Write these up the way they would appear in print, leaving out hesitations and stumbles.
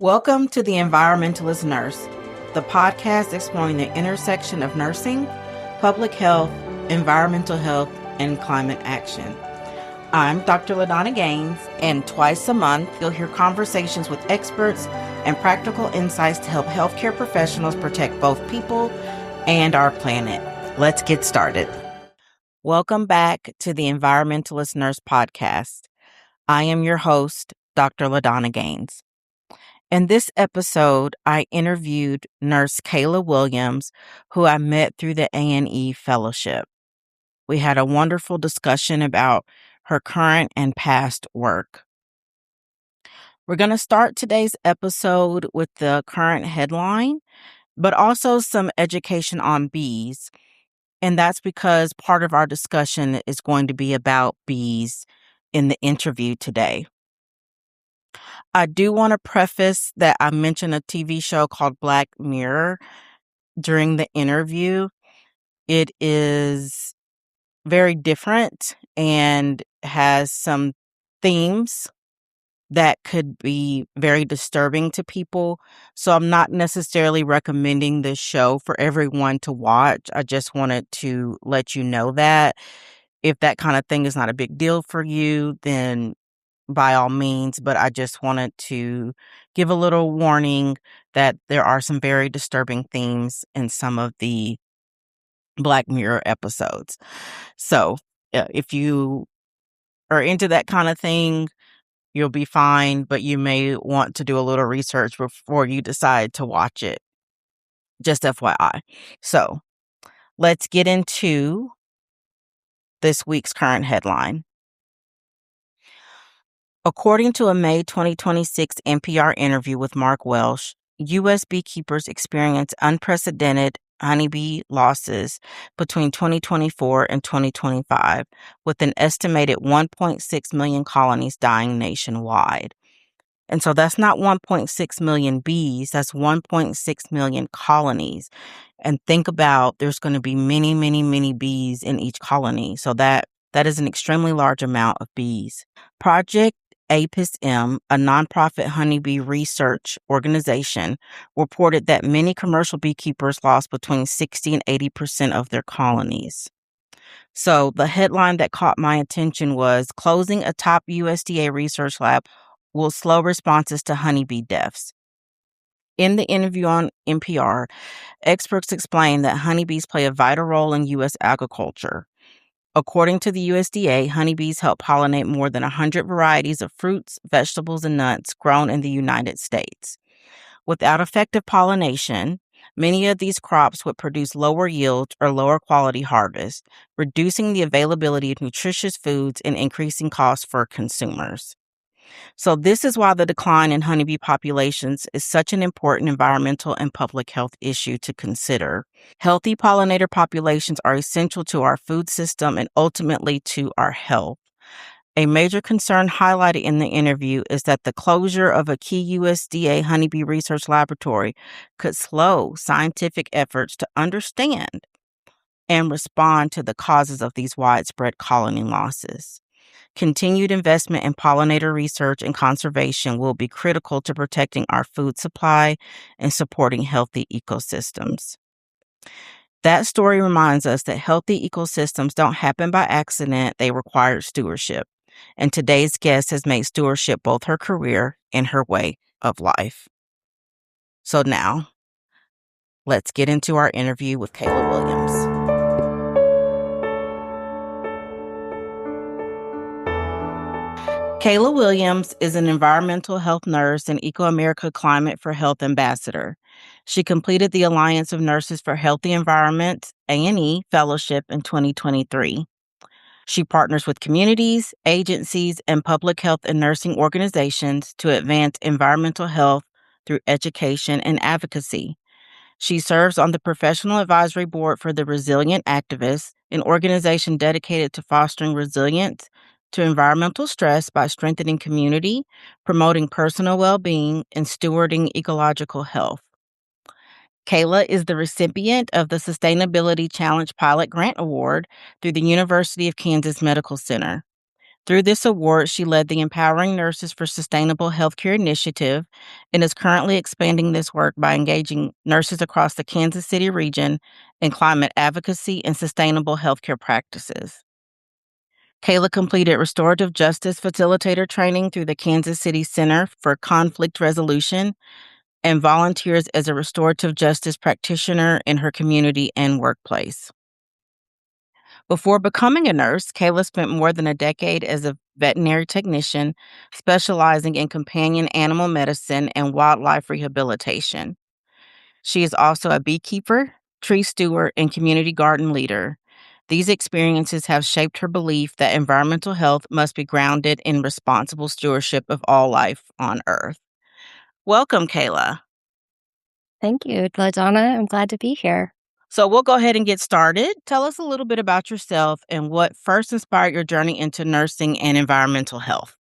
Welcome to the Environmentalist Nurse, the podcast exploring the intersection of nursing, public health, environmental health, and climate action. I'm Dr. LaDonna and twice a month you'll hear conversations with experts and practical insights to help healthcare professionals protect both people and our planet. Let's get started. Welcome back to the Environmentalist Nurse podcast. I am your host, Dr. LaDonna Gaines. In this episode, I interviewed Nurse Kayla Williams, who I met through the A&E Fellowship. We had a wonderful discussion about her current and past work. We're going to start today's episode with the current headline, but also some education on bees. And that's because part of our discussion is going to be about bees in the interview today. I do want to preface that I mentioned a TV show called Black Mirror during the interview. It is very different and has some themes that could be very disturbing to people. So I'm not necessarily recommending this show for everyone to watch. I just wanted to let you know that if that kind of thing is not a big deal for you, then by all means, but I just wanted to give a little warning that there are some very disturbing themes in some of the Black Mirror episodes. So if you are into that kind of thing, you'll be fine, but you may want to do a little research before you decide to watch it. Just FYI. So let's get into this week's current headline. According to a May 2026 NPR interview with Mark Welsh, U.S. beekeepers experienced unprecedented honeybee losses between 2024 and 2025, with an estimated 1.6 million colonies dying nationwide. And so that's not 1.6 million bees, that's 1.6 million colonies. And think about there's going to be many, many, many bees in each colony. So that is an extremely large amount of bees. Project APIS-M, a nonprofit honeybee research organization, reported that many commercial beekeepers lost between 60 and 80% of their colonies. So the headline that caught my attention was, closing a top USDA research lab will slow responses to honeybee deaths. In the interview on NPR, experts explained that honeybees play a vital role in U.S. agriculture. According to the USDA, honeybees help pollinate more than 100 varieties of fruits, vegetables, and nuts grown in the United States. Without effective pollination, many of these crops would produce lower yields or lower quality harvests, reducing the availability of nutritious foods and increasing costs for consumers. So this is why the decline in honeybee populations is such an important environmental and public health issue to consider. Healthy pollinator populations are essential to our food system and ultimately to our health. A major concern highlighted in the interview is that the closure of a key USDA honeybee research laboratory could slow scientific efforts to understand and respond to the causes of these widespread colony losses. Continued investment in pollinator research and conservation will be critical to protecting our food supply and supporting healthy ecosystems. That story reminds us that healthy ecosystems don't happen by accident, they require stewardship. And today's guest has made stewardship both her career and her way of life. So now, let's get into our interview with Kayla Williams. Kayla Williams is an environmental health nurse and Eco-America Climate for Health ambassador. She completed the Alliance of Nurses for Healthy Environments, A&E, Fellowship in 2023. She partners with communities, agencies, and public health and nursing organizations to advance environmental health through education and advocacy. She serves on the Professional Advisory Board for the Resilient Activists, an organization dedicated to fostering resilience to environmental stress by strengthening community, promoting personal well-being, and stewarding ecological health. Kayla is the recipient of the Sustainability Challenge Pilot Grant Award through the University of Kansas Medical Center. Through this award, she led the Empowering Nurses for Sustainable Healthcare initiative and is currently expanding this work by engaging nurses across the Kansas City region in climate advocacy and sustainable healthcare practices. Kayla completed restorative justice facilitator training through the Kansas City Center for Conflict Resolution and volunteers as a restorative justice practitioner in her community and workplace. Before becoming a nurse, Kayla spent more than a decade as a veterinary technician, specializing in companion animal medicine and wildlife rehabilitation. She is also a beekeeper, tree steward, and community garden leader. These experiences have shaped her belief that environmental health must be grounded in responsible stewardship of all life on Earth. Welcome, Kayla. Thank you, LaDonna. I'm glad to be here. So we'll go ahead and get started. Tell us a little bit about yourself and what first inspired your journey into nursing and environmental health.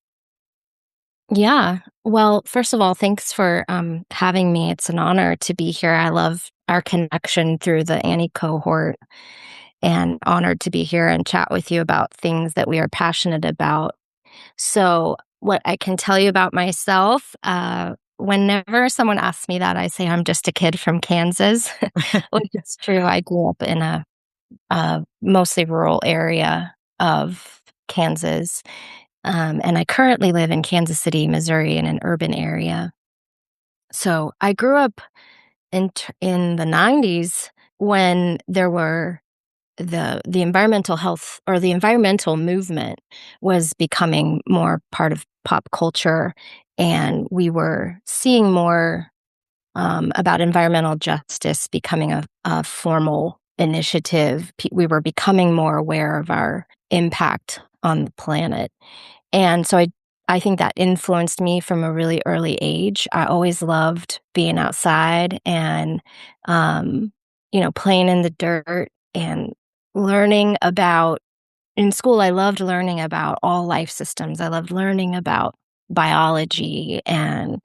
Yeah. Well, first of all, thanks for having me. It's an honor to be here. I love our connection through the Annie cohort and honored to be here and chat with you about things that we are passionate about. So, what I can tell you about myself, whenever someone asks me that, I say I'm just a kid from Kansas, which is true. I grew up in a mostly rural area of Kansas. And I currently live in Kansas City, Missouri, in an urban area. So I grew up in the 90s when there were the environmental health or the environmental movement was becoming more part of pop culture, and we were seeing more about environmental justice becoming a formal initiative. We were becoming more aware of our impact on the planet. And so I think that influenced me from a really early age. I always loved being outside and, playing in the dirt and learning about, in school, I loved learning about all life systems. I loved learning about biology and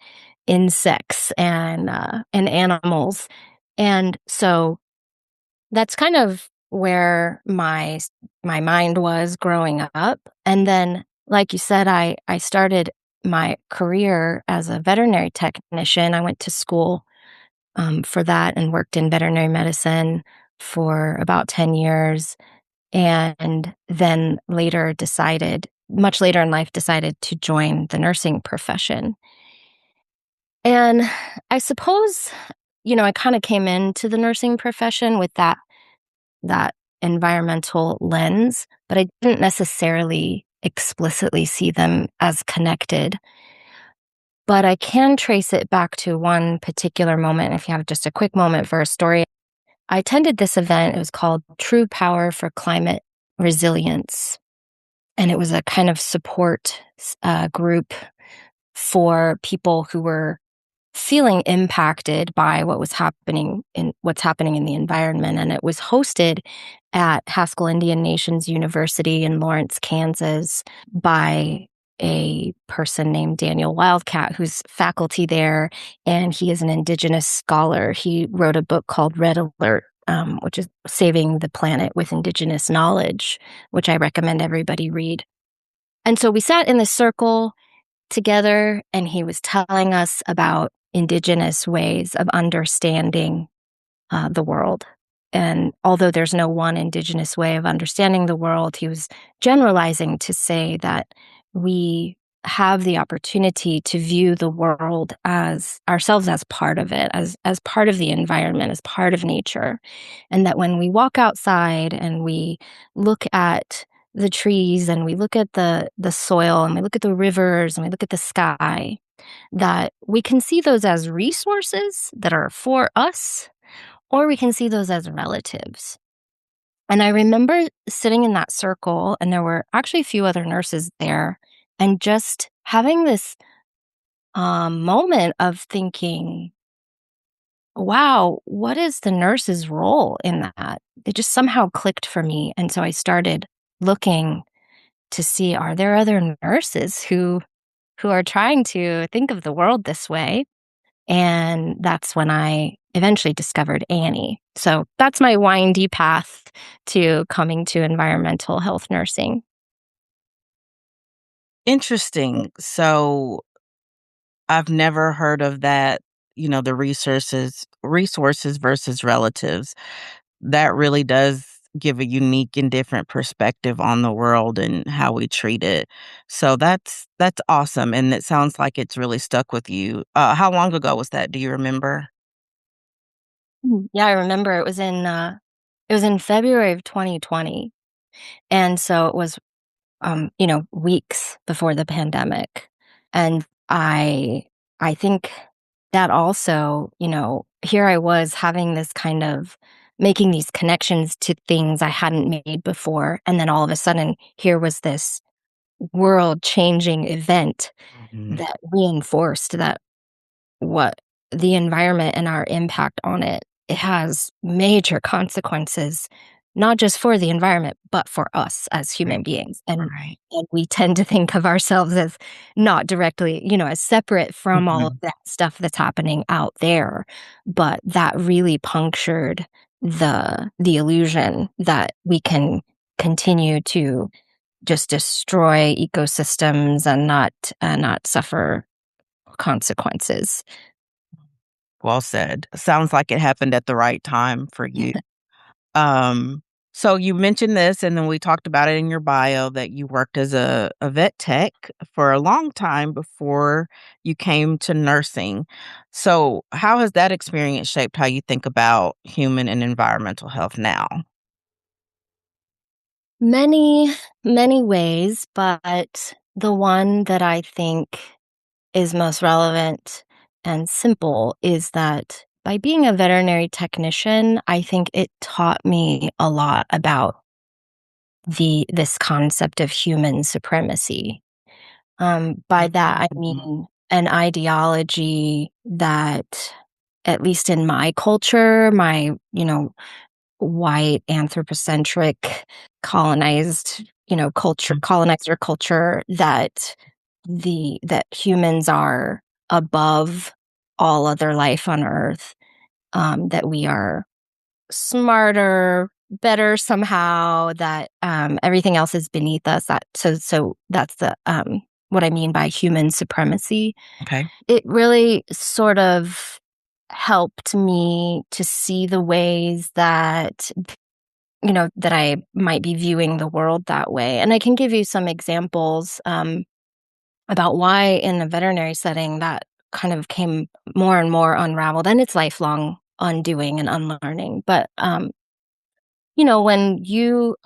insects and animals. And so that's kind of where my mind was growing up. And then, like you said, I started my career as a veterinary technician. I went to school for that and worked in veterinary medicine for about 10 years. And then much later in life, decided to join the nursing profession. And I suppose, I kind of came into the nursing profession with that environmental lens, but I didn't necessarily explicitly see them as connected. But I can trace it back to one particular moment. If you have just a quick moment for a story, I attended this event. It was called True Power for Climate Resilience. And it was a kind of support group for people who were feeling impacted by what's happening in the environment. And it was hosted at Haskell Indian Nations University in Lawrence, Kansas, by a person named Daniel Wildcat, who's faculty there, and he is an Indigenous scholar. He wrote a book called Red Alert, which is Saving the Planet with Indigenous Knowledge, which I recommend everybody read. And so we sat in this circle together, and he was telling us about Indigenous ways of understanding the world. And although there's no one Indigenous way of understanding the world, he was generalizing to say that we have the opportunity to view the world as ourselves, as part of it, as part of the environment, as part of nature. And that when we walk outside and we look at the trees and we look at the soil and we look at the rivers and we look at the sky, that we can see those as resources that are for us, or we can see those as relatives. And I remember sitting in that circle, and there were actually a few other nurses there, and just having this moment of thinking, wow, what is the nurse's role in that? It just somehow clicked for me. And so I started looking to see, are there other nurses who are trying to think of the world this way? And that's when I eventually discovered Annie. So that's my windy path to coming to environmental health nursing. Interesting. So I've never heard of that, the resources versus relatives. That really does give a unique and different perspective on the world and how we treat it. So that's awesome, and it sounds like it's really stuck with you. How long ago was that? Do you remember? Yeah, I remember it was in February of 2020, and so it was, weeks before the pandemic, and I think that also, here I was having this kind of making these connections to things I hadn't made before, and then all of a sudden, here was this world-changing event Mhm. that reinforced that what the environment and our impact on it, it has major consequences, not just for the environment, but for us as Right, human beings. right. And we tend to think of ourselves as not directly, as separate from all of Mhm. that stuff that's happening out there. But that really punctured the illusion that we can continue to just destroy ecosystems and not suffer consequences. Well said. Sounds like it happened at the right time for you. Um, so you mentioned this, and then we talked about it in your bio that you worked as a vet tech for a long time before you came to nursing. So how has that experience shaped how you think about human and environmental health now? Many, many ways, but the one that I think is most relevant and simple is that by being a veterinary technician, I think it taught me a lot about this concept of human supremacy. By that I Mhm. mean an ideology that, at least in my culture, my, white anthropocentric colonized colonizer culture, that humans are above all other life on earth, that we are smarter, better somehow, that everything else is beneath us, so that's the what I mean by human supremacy. Okay. It really sort of helped me to see the ways that, that I might be viewing the world that way. And I can give you some examples about why, in a veterinary setting, that kind of came more and more unraveled, and it's lifelong undoing and unlearning. But, when your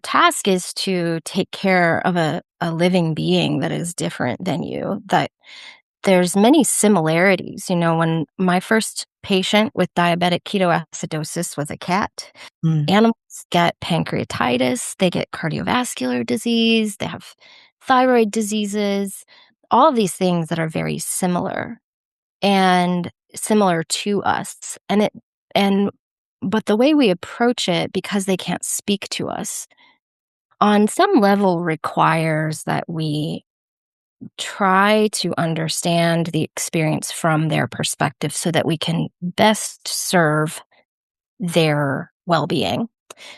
task is to take care of a living being that is different than you, that there's many similarities. When my first patient with diabetic ketoacidosis was a cat, Mm, animals get pancreatitis, they get cardiovascular disease, they have thyroid diseases, all of these things that are very similar and similar to us. And but the way we approach it, because they can't speak to us, on some level requires that we try to understand the experience from their perspective so that we can best serve their well-being.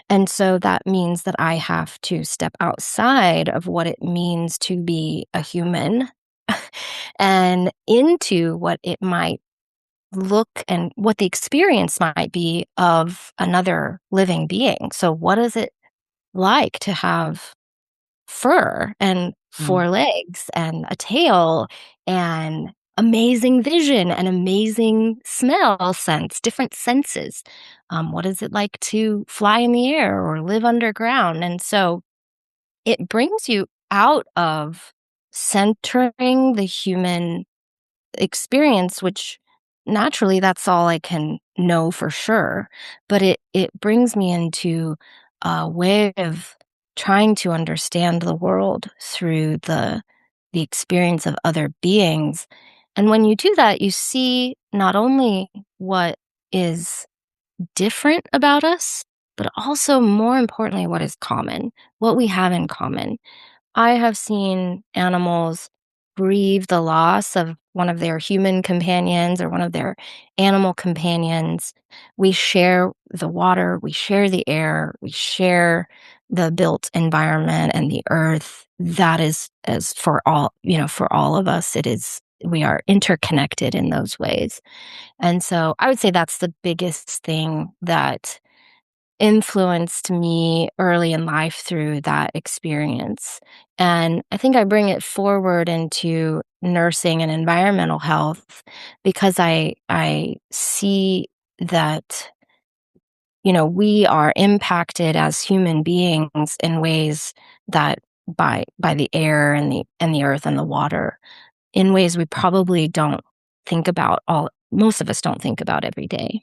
And so that means that I have to step outside of what it means to be a human and into what it might look and what the experience might be of another living being. So, what is it like to have fur and mm. 4 legs and a tail and amazing vision and amazing smell sense, different senses? What is it like to fly in the air or live underground? And so it brings you out of centering the human experience, which naturally that's all I can know for sure. But it brings me into a way of trying to understand the world through the experience of other beings. And when you do that, you see not only what is different about us, but also more importantly, what is common, what we have in common. I have seen animals grieve the loss of one of their human companions or one of their animal companions. We share the water, we share the air, we share the built environment and the earth, that is as for all, for all of us, we are interconnected in those ways. And so I would say that's the biggest thing that influenced me early in life through that experience. And I think I bring it forward into nursing and environmental health because I see that, we are impacted as human beings in ways that by the air and the earth and the water in ways we probably don't think about all most of us don't think about every day.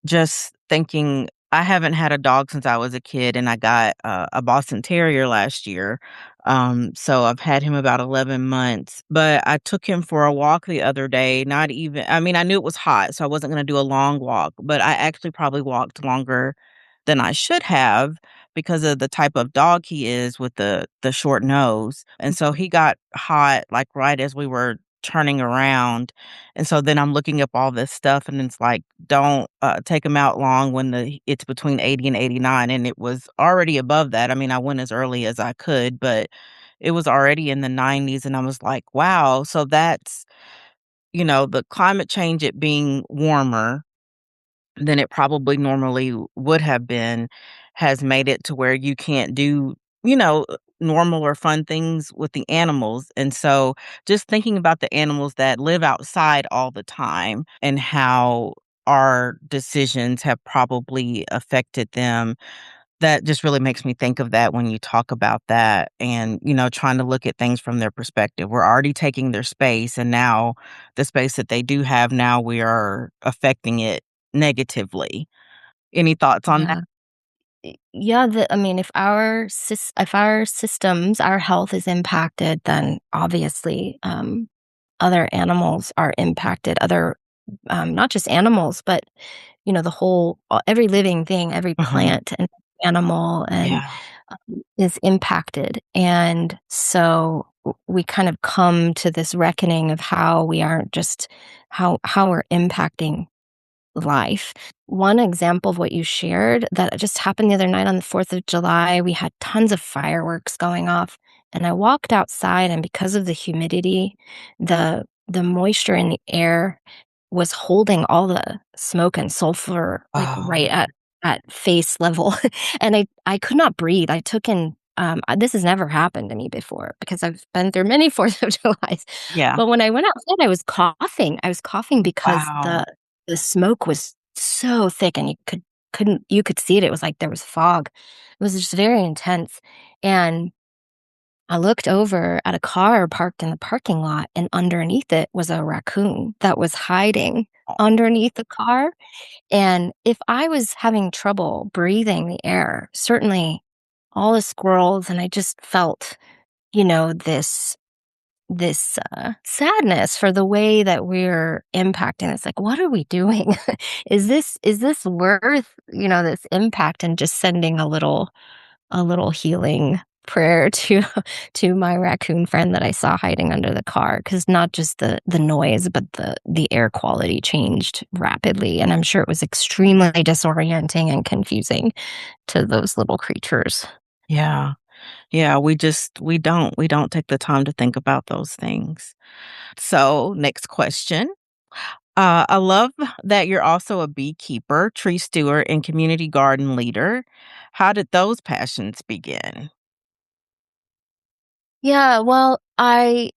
Just thinking, I haven't had a dog since I was a kid, and I got a Boston Terrier last year. So I've had him about 11 months, but I took him for a walk the other day. Not even, I mean, I knew it was hot, so I wasn't going to do a long walk, but I actually probably walked longer than I should have because of the type of dog he is with the short nose. And so he got hot like right as we were turning around. And so then I'm looking up all this stuff, and it's like, don't take him out long when it's between 80 and 89. And it was already above that. I mean, I went as early as I could, but it was already in the 90s. And I was like, wow. So that's, the climate change, it being warmer than it probably normally would have been, has made it to where you can't do, normal or fun things with the animals. And so just thinking about the animals that live outside all the time and how our decisions have probably affected them, that just really makes me think of that when you talk about that and, trying to look at things from their perspective. We're already taking their space, and now the space that they do have now, we are affecting it negatively. Any thoughts on that? Yeah. Yeah, I mean, if our systems, our health is impacted, then obviously, other animals are impacted, not just animals, but, the whole every living thing, every Mhm. plant and animal Yeah. is impacted. And so we kind of come to this reckoning of how we aren't just how we're impacting life. One example of what you shared that just happened the other night on the 4th of July, we had tons of fireworks going off, and I walked outside, and because of the humidity, the moisture in the air was holding all the smoke and sulfur, like, right Oh, at face level, and I could not breathe. I took in this has never happened to me before because I've been through many 4th of Julys, yeah. but when I went outside, I was coughing. I was coughing because Wow. the smoke was so thick and you could see it. It was like there was fog. It was just very intense. And I looked over at a car parked in the parking lot, and underneath it was a raccoon that was hiding underneath the car. And if I was having trouble breathing the air, certainly all the squirrels, and I just felt, this sadness for the way that we're impacting. It's like, what are we doing? Is this worth, this impact, and just sending a little healing prayer to to my raccoon friend that I saw hiding under the car, because not just the noise, but the air quality changed rapidly, and I'm sure it was extremely disorienting and confusing to those little creatures. Yeah. Yeah, we don't take the time to think about those things. So, next question. I love that you're also a beekeeper, tree steward, and community garden leader. How did those passions begin? Yeah, well, I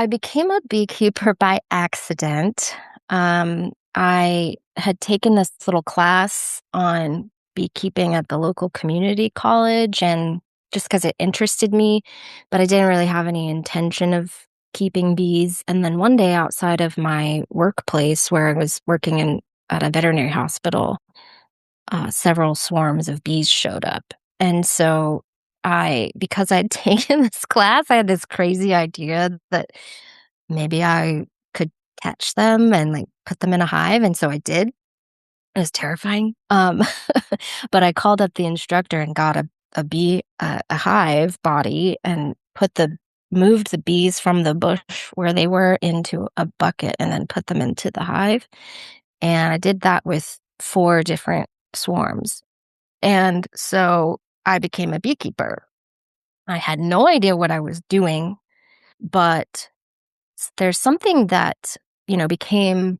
became a beekeeper by accident. I had taken this little class on beekeeping at the local community college, and just because it interested me, but I didn't really have any intention of keeping bees. And then one day outside of my workplace where I was working at a veterinary hospital, several swarms of bees showed up. And so because I'd taken this class, I had this crazy idea that maybe I could catch them and, like, put them in a hive, and so I did. It was terrifying, but I called up the instructor and got a hive body and moved the bees from the bush where they were into a bucket and then put them into the hive, and I did that with 4 different swarms, and so I became a beekeeper. I had no idea what I was doing, but there's something that, became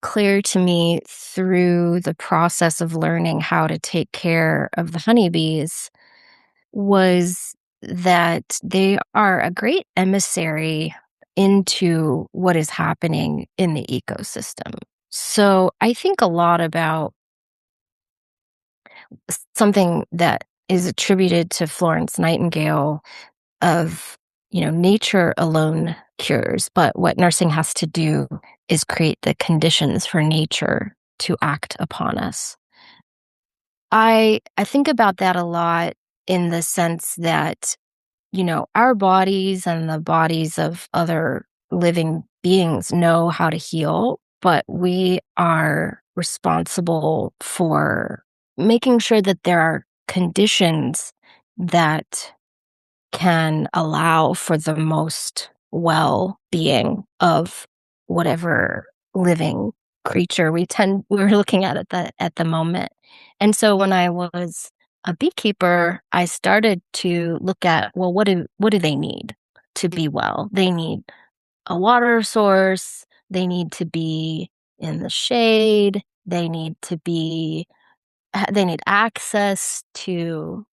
clear to me through the process of learning how to take care of the honeybees was that they are a great emissary into what is happening in the ecosystem. So I think a lot about something that is attributed to Florence Nightingale of, nature alone cures, but what nursing has to do is create the conditions for nature to act upon us. I think about that a lot in the sense that, our bodies and the bodies of other living beings know how to heal, but we are responsible for making sure that there are conditions that can allow for the most well-being of whatever living creature we're looking at the moment. And so when I was a beekeeper, I started to look at, well, what do they need to be well? They need a water source, they need to be in the shade, they need access to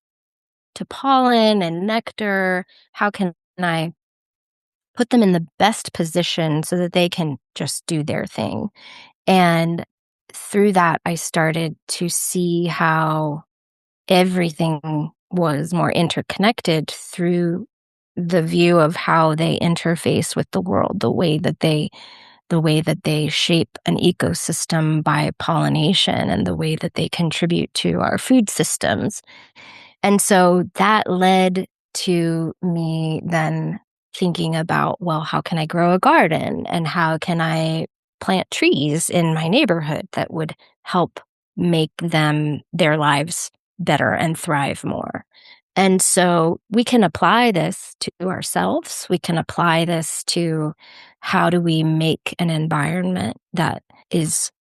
pollen and nectar. How can I put them in the best position so that they can just do their thing? And through that, I started to see how everything was more interconnected through the view of how they interface with the world, the way that they shape an ecosystem by pollination and the way that they contribute to our food systems. And so that led to me then thinking about, well, how can I grow a garden and how can I plant trees in my neighborhood that would help make their lives better and thrive more. And so we can apply this to ourselves. We can apply this to how do we make an environment that is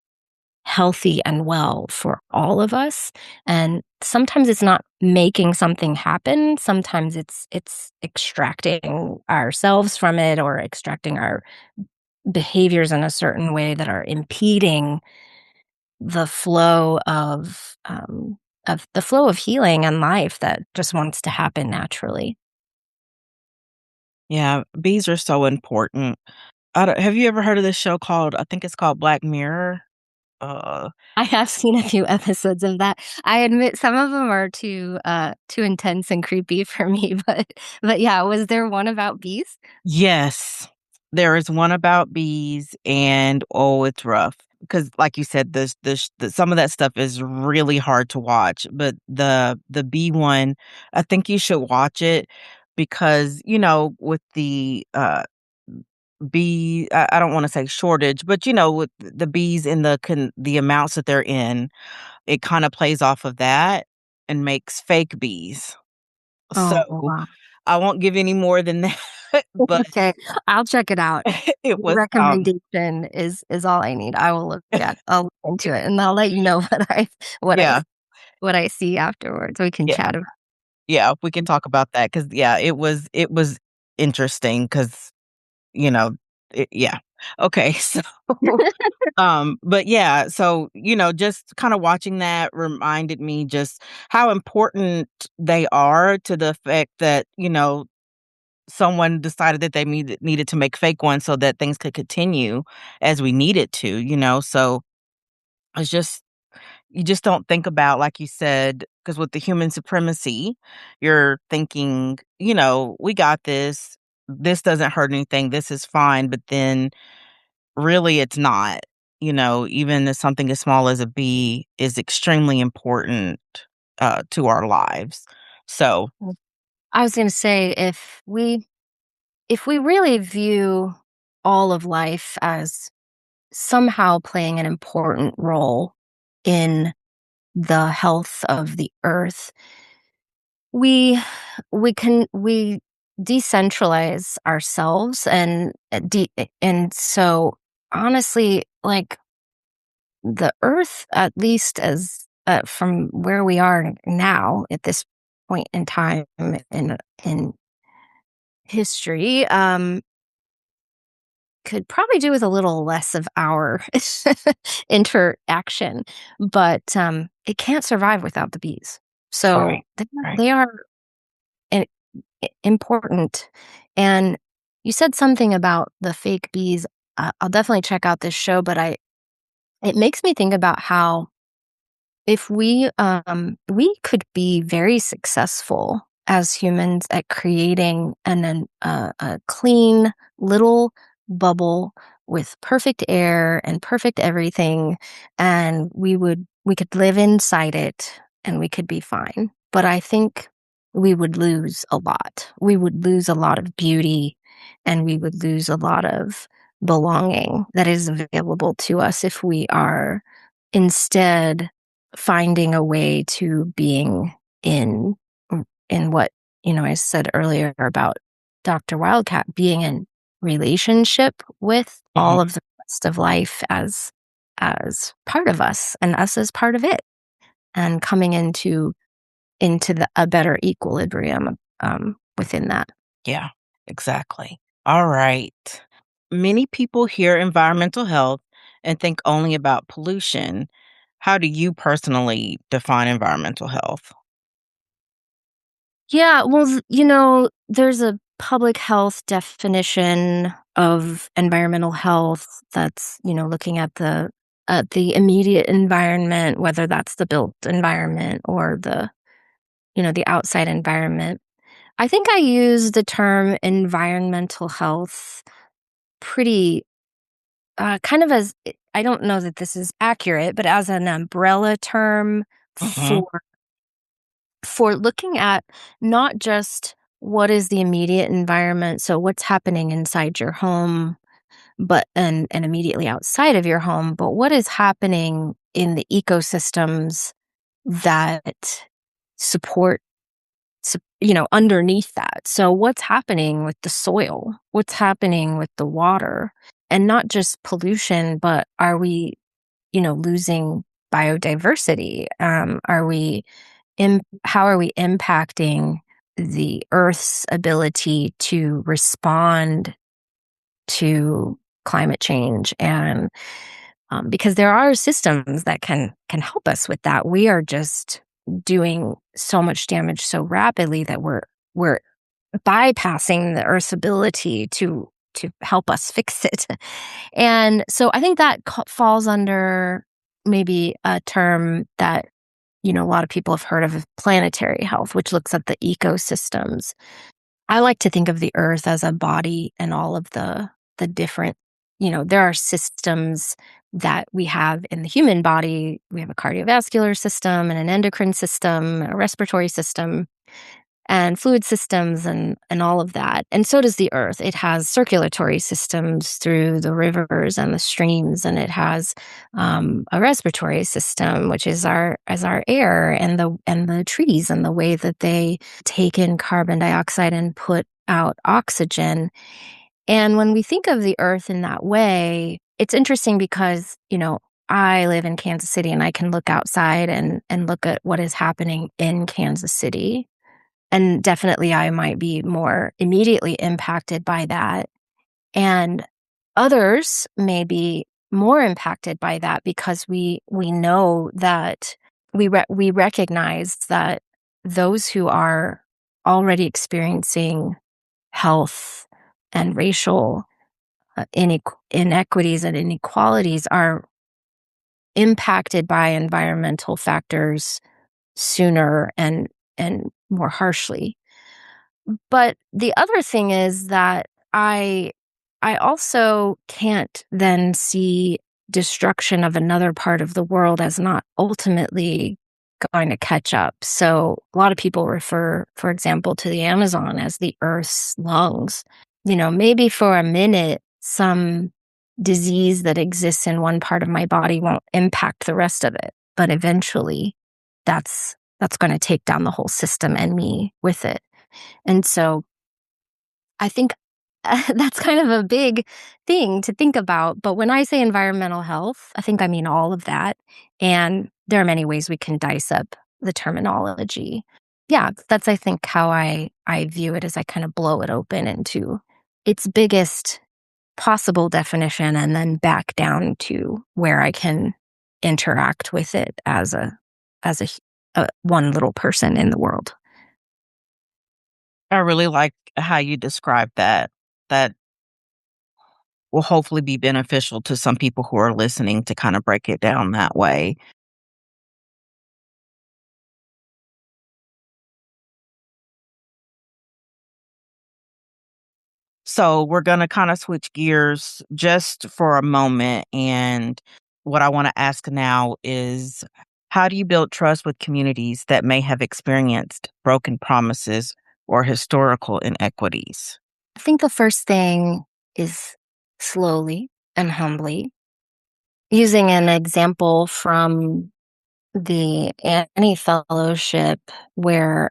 healthy and well for all of us. And sometimes it's not making something happen. Sometimes it's extracting ourselves from it or extracting our behaviors in a certain way that are impeding the flow of healing and life that just wants to happen naturally. Yeah, bees are so important. I don't have you ever heard of this show called I think it's called Black Mirror? Uh, I have seen a few episodes of that. I admit some of them are too intense and creepy for me, but yeah, was there one about bees? yes. There is one about bees and, oh, it's rough because, like you said, the some of that stuff is really hard to watch, but the bee one, I think you should watch it because, with the, I don't wanna say shortage, but, with the bees in the amounts that they're in, it kinda plays off of that and makes fake bees. So, Oh, wow. I won't give any more than that, but Okay, I'll check it out. it Your was, recommendation is all I need. I'll look into it, and I'll let you know what I yeah, what I see afterwards. We can yeah, chat about yeah, we can talk about that because yeah, it was interesting because yeah. Okay, so, but yeah, so, just kinda watching that reminded me just how important they are to the fact that, someone decided that they needed to make fake ones so that things could continue as we needed to, so it's just you just don't think about, like you said, because with the human supremacy, you're thinking, "We got this. This doesn't hurt anything. This is fine," but then really it's not, even as something as small as a bee is extremely important, to our lives. So, it. I was gonna say, if we really view all of life as somehow playing an important role in the health of the earth, we we decentralize ourselves and so honestly, like the earth, at least as from where we are now at this point in time in history, could probably do with a little less of our interaction, but it can't survive without the bees. So Right. Right. they are i- important. And you said something about the fake bees. I'll definitely check out this show, but it makes me think about how if we could be very successful as humans at creating a clean little bubble with perfect air and perfect everything, and we could live inside it and we could be fine. But I think we would lose a lot. We would lose a lot of beauty, and we would lose a lot of belonging that is available to us if we are instead finding a way to being in in what, I said earlier about Dr. Wildcat, being in relationship with Mhm. all of the rest of life as part of us and us as part of it, and coming into a better equilibrium within that. Yeah, exactly. All right. Many people hear environmental health and think only about pollution. How do you personally define environmental health? Yeah, well, there's a public health definition of environmental health that's, looking at the immediate environment, whether that's the built environment or the outside environment. I think I use the term environmental health pretty kind of as I don't know that this is accurate, but as an umbrella term Mhm. for looking at not just what is the immediate environment, so what's happening inside your home, but and immediately outside of your home, but what is happening in the ecosystems that support underneath that. So what's happening with the soil? What's happening with the water? And not just pollution, but are we, losing biodiversity? Are we how are we impacting the Earth's ability to respond to climate change? And because there are systems that can help us with that, we are just doing so much damage so rapidly that we're bypassing the Earth's ability to help us fix it. And so I think that falls under maybe a term that a lot of people have heard of planetary health, which looks at the ecosystems. I like to think of the earth as a body and all of the different, there are systems that we have in the human body. We have a cardiovascular system and an endocrine system, a respiratory system, and fluid systems and all of that. And so does the earth. It has circulatory systems through the rivers and the streams, and it has a respiratory system, which is our air and the trees and the way that they take in carbon dioxide and put out oxygen. And when we think of the earth in that way, it's interesting because, I live in Kansas City and I can look outside and look at what is happening in Kansas City. And definitely, I might be more immediately impacted by that. And others may be more impacted by that because we know that we recognize that those who are already experiencing health and racial inequities and inequalities are impacted by environmental factors sooner and more harshly. But the other thing is that I also can't then see destruction of another part of the world as not ultimately going to catch up. So a lot of people refer, for example, to the Amazon as the Earth's lungs. Maybe for a minute, some disease that exists in one part of my body won't impact the rest of it, but eventually that's going to take down the whole system and me with it. And so I think that's kind of a big thing to think about. But when I say environmental health, I think I mean all of that. And there are many ways we can dice up the terminology. Yeah, that's, I think, how I view it, as I kind of blow it open into its biggest possible definition and then back down to where I can interact with it as a one little person in the world. I really like how you describe that. That will hopefully be beneficial to some people who are listening to kind of break it down that way. So we're going to kind of switch gears just for a moment. And what I want to ask now is, how do you build trust with communities that may have experienced broken promises or historical inequities? I think the first thing is slowly and humbly, using an example from the Annie Fellowship, where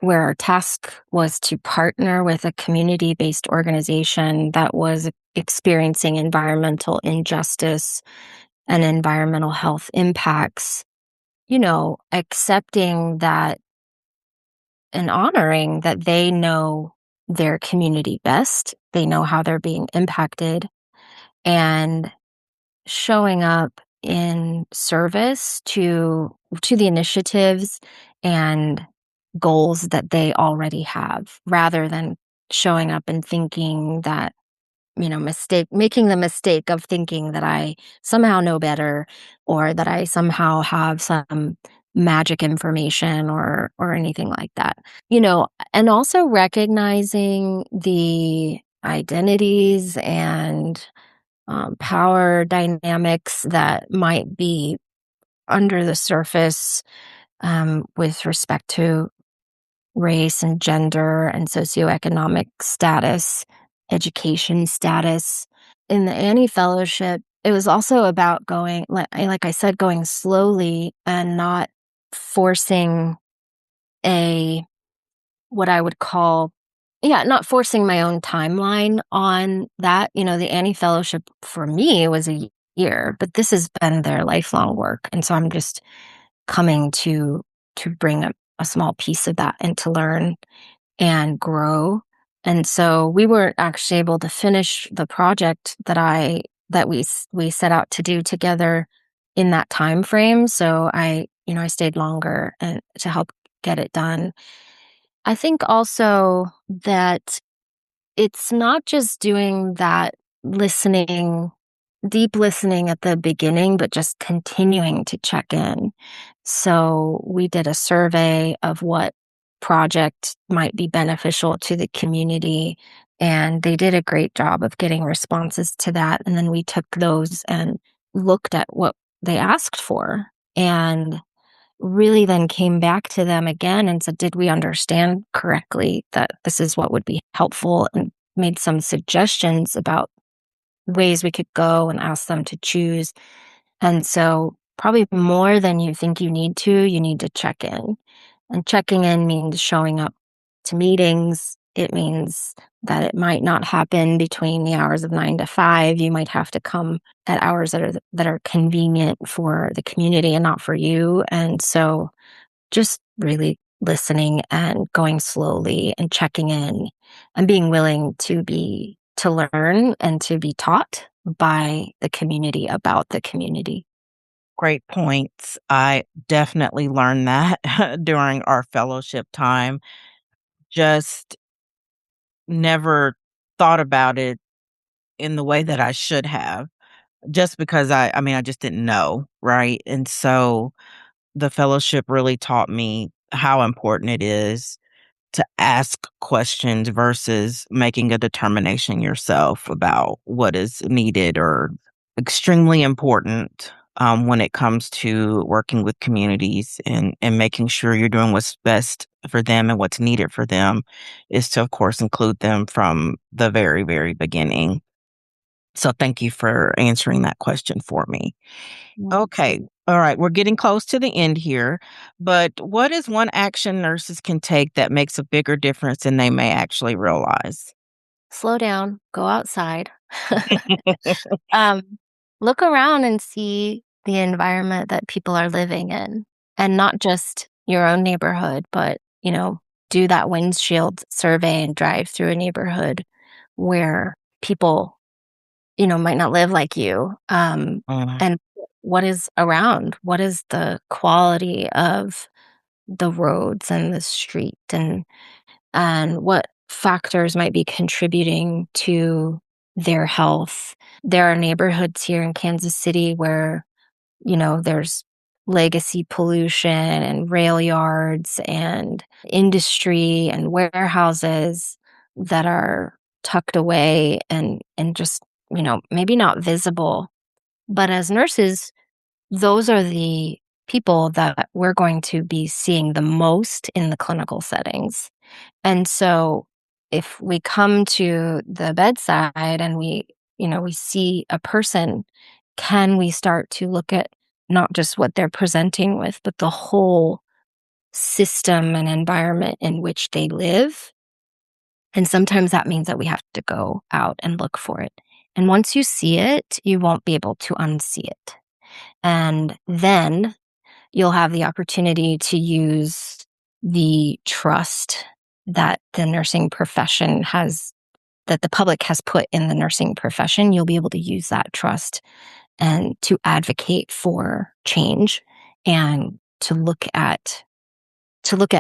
our task was to partner with a community-based organization that was experiencing environmental injustice and environmental health impacts. Accepting that and honoring that they know their community best, they know how they're being impacted, and showing up in service to the initiatives and goals that they already have, rather than showing up and thinking that, making the mistake of thinking that I somehow know better, or that I somehow have some magic information, or anything like that. And also recognizing the identities and power dynamics that might be under the surface, with respect to race and gender and socioeconomic status, education status. In the Annie Fellowship, it was also about going, like I said, going slowly and not forcing a what I would call, yeah, not forcing my own timeline on that. The Annie Fellowship for me was a year, but this has been their lifelong work. And so I'm just coming to bring a small piece of that and to learn and grow. And so we weren't actually able to finish the project that we set out to do together in that time frame. So I stayed longer and to help get it done. I think also that it's not just doing that listening, deep listening at the beginning, but just continuing to check in. So we did a survey of what project might be beneficial to the community, and they did a great job of getting responses to that. And then we took those and looked at what they asked for, and really then came back to them again and said, did we understand correctly that this is what would be helpful? And made some suggestions about ways we could go and ask them to choose. And so, probably more than you think you need to check in. And checking in means showing up to meetings. It means that it might not happen between the hours of 9 to 5. You might have to come at hours that are convenient for the community and not for you. And so, just really listening and going slowly and checking in and being willing to learn and to be taught by the community about the community. Great points. I definitely learned that during our fellowship time. Just never thought about it in the way that I should have, just because I mean, I just didn't know, right? And so the fellowship really taught me how important it is to ask questions versus making a determination yourself about what is needed or extremely important, when it comes to working with communities and making sure you're doing what's best for them and what's needed for them is to, of course, include them from the very, very beginning. So thank you for answering that question for me. Mm. Okay. All right. We're getting close to the end here, but what is one action nurses can take that makes a bigger difference than they may actually realize? Slow down, go outside. um, Look around and see the environment that people are living in, and not just, your own neighborhood, but, do that windshield survey and drive through a neighborhood where people, might not live like you. Mm. And what is around? What is the quality of the roads and the street, and what factors might be contributing to their health? There are neighborhoods here in Kansas City where, there's legacy pollution and rail yards and industry and warehouses that are tucked away and just, maybe not visible. But as nurses, those are the people that we're going to be seeing the most in the clinical settings. And so if we come to the bedside and we see a person, can we start to look at not just what they're presenting with, but the whole system and environment in which they live? And sometimes that means that we have to go out and look for it. And once you see it, you won't be able to unsee it. And then you'll have the opportunity to use the trust that the nursing profession has, that the public has put in the nursing profession. You'll be able to use that trust and to advocate for change and to look at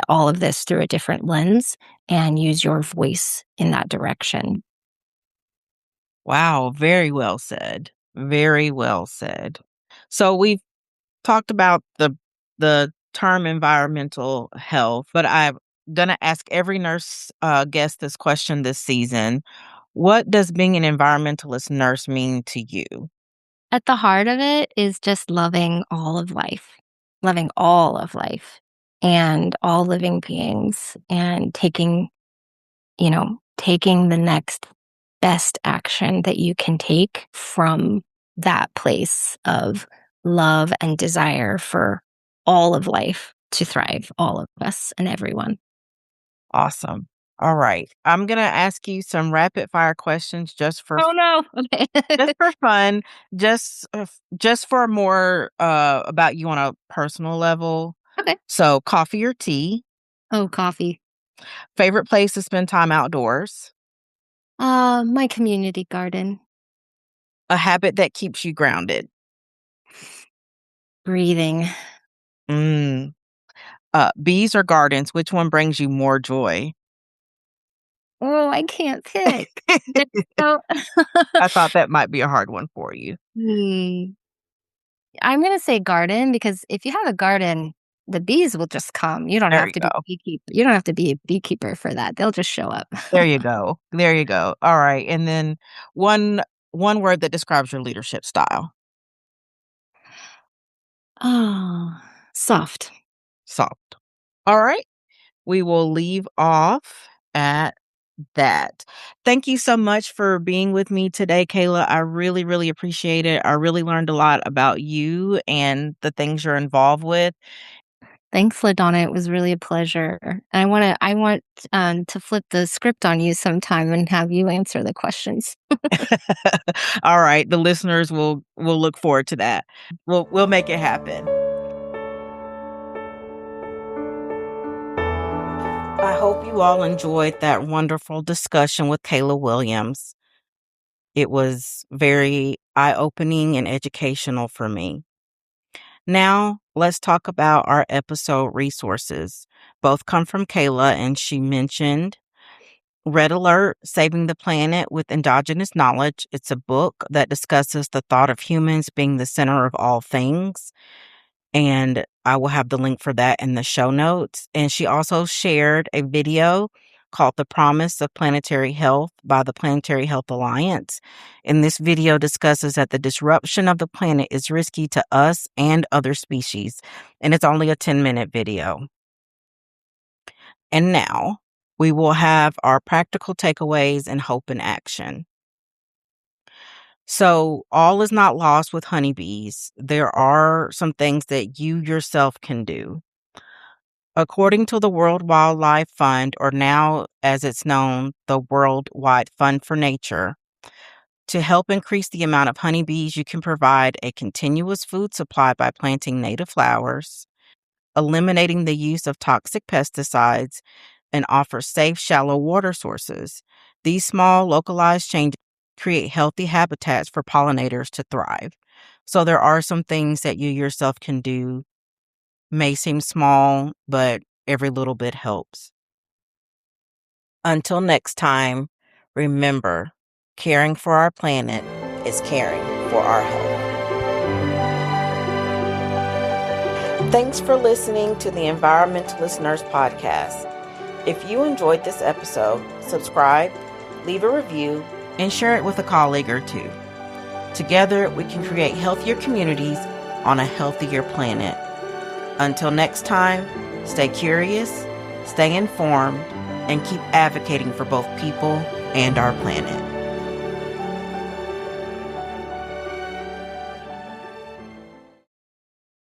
all of this through a different lens and use your voice in that direction. Wow, very well said. Very well said. So we've talked about the term environmental health, but I'm gonna ask every nurse guest this question this season. What does being an environmentalist nurse mean to you? At the heart of it is just loving all of life and all living beings, and taking the next best action that you can take from that place of love and desire for all of life to thrive, all of us and everyone. Awesome. All right. I'm gonna ask you some rapid fire questions Oh no. Okay. just for fun, just for more about you on a personal level. Okay. So, coffee or tea? Oh, coffee. Favorite place to spend time outdoors? My community garden. A habit that keeps you grounded? Breathing. Mm. Bees or gardens, which one brings you more joy? Oh, I can't pick. So, I thought that might be a hard one for you. hmm, I'm gonna say garden, because if you have a garden, the bees will just come. You don't There have you to be a go. beekeeper. You don't have to be a beekeeper for that. They'll just show up. There you go. There you go. All right, and then one one word that describes your leadership style. Oh, soft. Soft. All right. We will leave off at that. Thank you so much for being with me today, Kayla. I really, really appreciate it. I really learned a lot about you and the things you're involved with. Thanks, LaDonna. It was really a pleasure. I want to flip the script on you sometime and have you answer the questions. All right, the listeners will look forward to that. We'll make it happen. I hope you all enjoyed that wonderful discussion with Kayla Williams. It was very eye-opening and educational for me. Now, let's talk about our episode resources. Both come from Kayla, and she mentioned Red Alert Saving the Planet with Endogenous Knowledge. It's a book that discusses the thought of humans being the center of all things. And I will have the link for that in the show notes. And she also shared a video called The Promise of Planetary Health by the Planetary Health Alliance. And this video discusses that the disruption of the planet is risky to us and other species. And it's only a 10-minute video. And now we will have our practical takeaways and hope in action. So, all is not lost with honeybees. There are some things that you yourself can do. According to the World Wildlife Fund, or now as it's known, the Worldwide Fund for Nature, to help increase the amount of honeybees, you can provide a continuous food supply by planting native flowers, eliminating the use of toxic pesticides, and offer safe, shallow water sources. These small, localized changes create healthy habitats for pollinators to thrive. So there are some things that you yourself can do. May seem small, but every little bit helps. Until next time, remember, caring for our planet is caring for our health. Thanks for listening to the Environmentalist Nurse podcast. If you enjoyed this episode, subscribe, leave a review, and share it with a colleague or two. Together, we can create healthier communities on a healthier planet. Until next time, stay curious, stay informed, and keep advocating for both people and our planet.